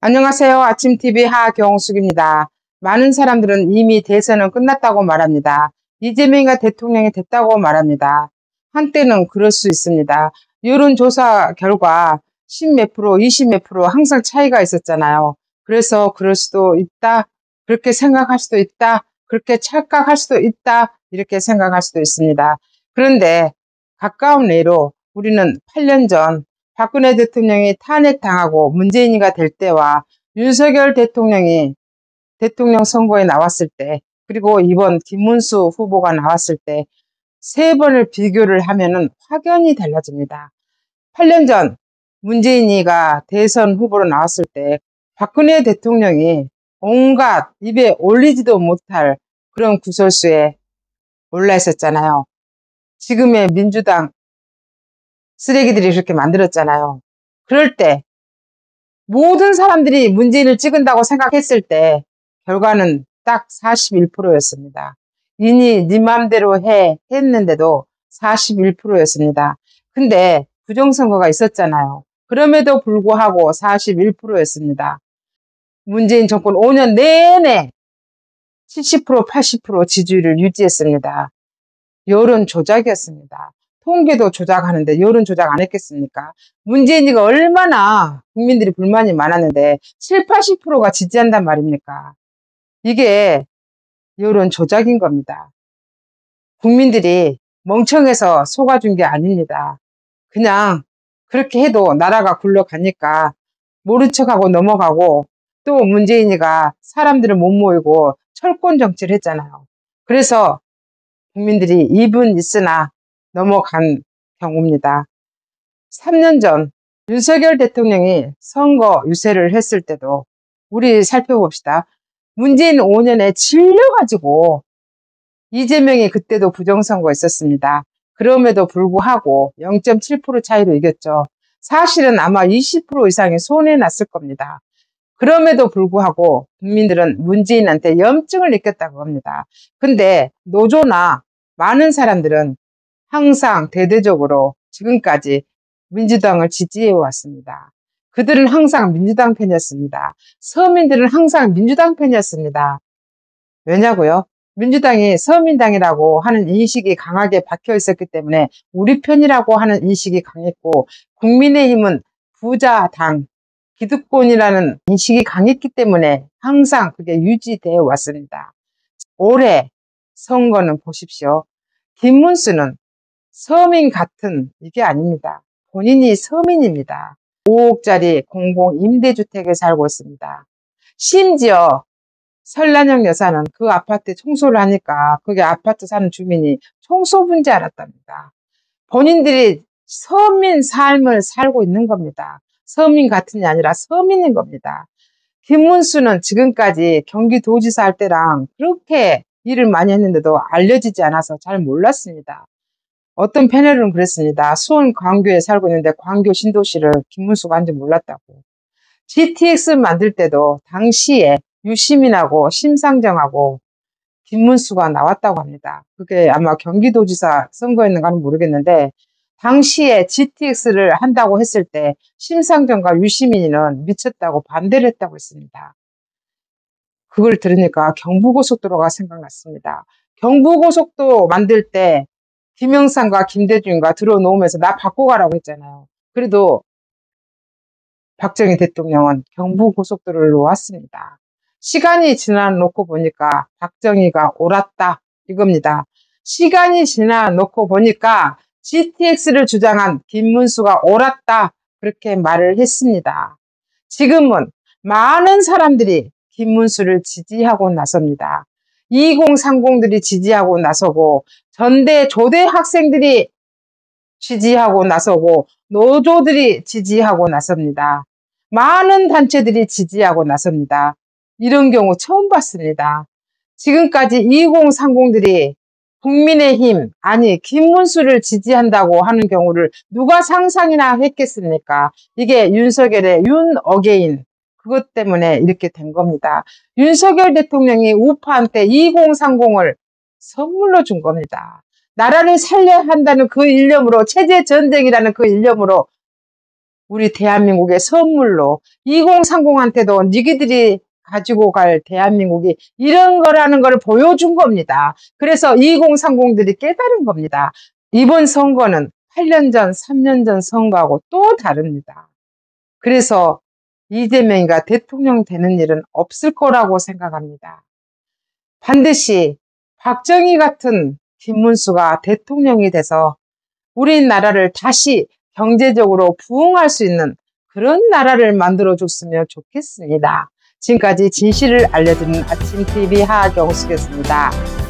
안녕하세요. 아침TV 하경숙입니다. 많은 사람들은 이미 대선은 끝났다고 말합니다. 이재명이가 대통령이 됐다고 말합니다. 한때는 그럴 수 있습니다. 여론조사 결과 10몇 프로, 20몇 프로 항상 차이가 있었잖아요. 그래서 그럴 수도 있다, 그렇게 생각할 수도 있다, 그렇게 착각할 수도 있다, 이렇게 생각할 수도 있습니다. 그런데 가까운 예로 우리는 8년 전 박근혜 대통령이 탄핵당하고 문재인이가 될 때와 윤석열 대통령이 대통령 선거에 나왔을 때, 그리고 이번 김문수 후보가 나왔을 때 세 번을 비교를 하면은 확연히 달라집니다. 8년 전 문재인이가 대선 후보로 나왔을 때 박근혜 대통령이 온갖 입에 올리지도 못할 그런 구설수에 올라 있었잖아요. 지금의 민주당 쓰레기들이 그렇게 만들었잖아요. 그럴 때 모든 사람들이 문재인을 찍은다고 생각했을 때 결과는 딱 41%였습니다. 이니 네 맘대로 해 했는데도 41%였습니다. 근데 부정선거가 있었잖아요. 그럼에도 불구하고 41%였습니다. 문재인 정권 5년 내내 70%, 80% 지지율을 유지했습니다. 여론 조작이었습니다. 통계도 조작하는데 여론 조작 안 했겠습니까? 문재인이가 얼마나 국민들이 불만이 많았는데 7, 80%가 지지한단 말입니까? 이게 여론 조작인 겁니다. 국민들이 멍청해서 속아준 게 아닙니다. 그냥 그렇게 해도 나라가 굴러가니까 모른 척하고 넘어가고, 또 문재인이가 사람들을 못 모이고 철권 정치를 했잖아요. 그래서 국민들이 입은 있으나 넘어간 경우입니다. 3년 전 윤석열 대통령이 선거 유세를 했을 때도 우리 살펴봅시다. 문재인 5년에 질려가지고 이재명이 그때도 부정선거 있었습니다. 그럼에도 불구하고 0.7% 차이로 이겼죠. 사실은 아마 20% 이상이 손해났을 겁니다. 그럼에도 불구하고 국민들은 문재인한테 염증을 느꼈다고 합니다. 근데 노조나 많은 사람들은 항상 대대적으로 지금까지 민주당을 지지해 왔습니다. 그들은 항상 민주당 편이었습니다. 서민들은 항상 민주당 편이었습니다. 왜냐고요? 민주당이 서민당이라고 하는 인식이 강하게 박혀 있었기 때문에 우리 편이라고 하는 인식이 강했고, 국민의힘은 부자당, 기득권이라는 인식이 강했기 때문에 항상 그게 유지되어 왔습니다. 올해 선거는 보십시오. 김문수는 서민 같은 이게 아닙니다. 본인이 서민입니다. 5억짜리 공공 임대주택에 살고 있습니다. 심지어 설란영 여사는 그 아파트에 청소를 하니까 그게 아파트 사는 주민이 청소부인 줄 알았답니다. 본인들이 서민 삶을 살고 있는 겁니다. 서민 같은이 아니라 서민인 겁니다. 김문수는 지금까지 경기도지사 할 때랑 그렇게 일을 많이 했는데도 알려지지 않아서 잘 몰랐습니다. 어떤 패널은 그랬습니다. 수원 광교에 살고 있는데 광교 신도시를 김문수가 한지 몰랐다고. GTX 만들 때도 당시에 유시민하고 심상정하고 김문수가 나왔다고 합니다. 그게 아마 경기도지사 선거였는가는 모르겠는데, 당시에 GTX를 한다고 했을 때 심상정과 유시민이는 미쳤다고 반대를 했다고 했습니다. 그걸 들으니까 경부고속도로가 생각났습니다. 경부고속도로 만들 때 김영삼과 김대중과 들어놓으면서 나 바꿔가라고 했잖아요. 그래도 박정희 대통령은 경부고속도로를 놓았습니다. 시간이 지나놓고 보니까 박정희가 옳았다 이겁니다. 시간이 지나놓고 보니까 GTX를 주장한 김문수가 옳았다 그렇게 말을 했습니다. 지금은 많은 사람들이 김문수를 지지하고 나섭니다. 2030들이 지지하고 나서고, 전대 조대 학생들이 지지하고 나서고, 노조들이 지지하고 나섭니다. 많은 단체들이 지지하고 나섭니다. 이런 경우 처음 봤습니다. 지금까지 2030들이 국민의힘, 아니 김문수를 지지한다고 하는 경우를 누가 상상이나 했겠습니까? 이게 윤석열의 윤 어게인, 그것 때문에 이렇게 된 겁니다. 윤석열 대통령이 우파한테 2030을 선물로 준 겁니다. 나라를 살려야 한다는 그 일념으로, 체제전쟁이라는 그 일념으로 우리 대한민국의 선물로 2030한테도 니기들이 가지고 갈 대한민국이 이런 거라는 걸 보여준 겁니다. 그래서 2030들이 깨달은 겁니다. 이번 선거는 8년 전, 3년 전 선거하고 또 다릅니다. 그래서 이재명이가 대통령 되는 일은 없을 거라고 생각합니다. 반드시 박정희 같은 김문수가 대통령이 돼서 우리나라를 다시 경제적으로 부흥할 수 있는 그런 나라를 만들어줬으면 좋겠습니다. 지금까지 진실을 알려드리는 아침TV 하경숙이었습니다.